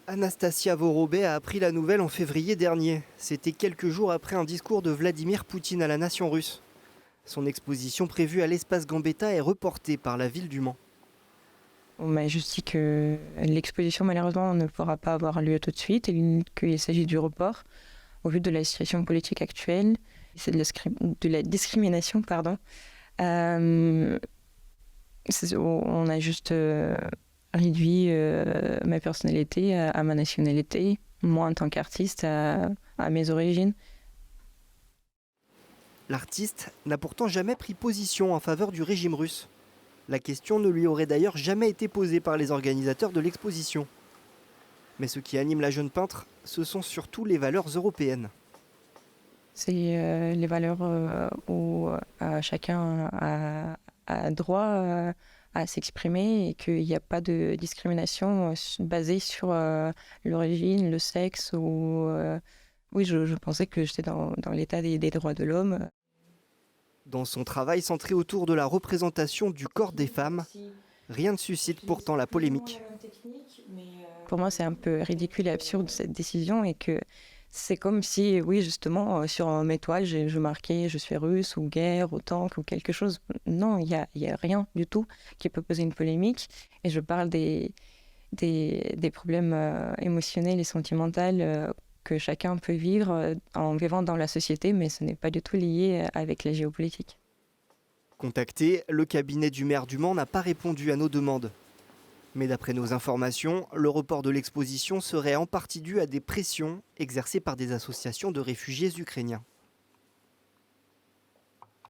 Anastasia Vorobet a appris la nouvelle en février dernier. C'était quelques jours après un discours de Vladimir Poutine à la nation russe. Son exposition prévue à l'espace Gambetta est reportée par la ville du Mans. On m'a juste dit que l'exposition malheureusement ne pourra pas avoir lieu tout de suite et qu'il s'agit du report au vu de la situation politique actuelle. C'est de la discrimination, pardon. On a juste réduit ma personnalité à ma nationalité, moi en tant qu'artiste à mes origines. L'artiste n'a pourtant jamais pris position en faveur du régime russe. La question ne lui aurait d'ailleurs jamais été posée par les organisateurs de l'exposition. Mais ce qui anime la jeune peintre, ce sont surtout les valeurs européennes. C'est les valeurs où chacun a droit à s'exprimer et qu'il n'y a pas de discrimination basée sur l'origine, le sexe ou... Oui, je pensais que j'étais dans l'état des droits de l'homme. Dans son travail centré autour de la représentation du corps des femmes, rien ne suscite pourtant la polémique. Pour moi, c'est un peu ridicule et absurde cette décision et que c'est comme si, oui, justement, sur mes toiles, je marquais « je suis russe » ou « guerre » ou « tank » ou quelque chose. Non, il y a rien du tout qui peut poser une polémique. Et je parle des problèmes émotionnels et sentimentaux que chacun peut vivre en vivant dans la société, mais ce n'est pas du tout lié avec la géopolitique. Contacté, le cabinet du maire du Mans n'a pas répondu à nos demandes. Mais d'après nos informations, le report de l'exposition serait en partie dû à des pressions exercées par des associations de réfugiés ukrainiens.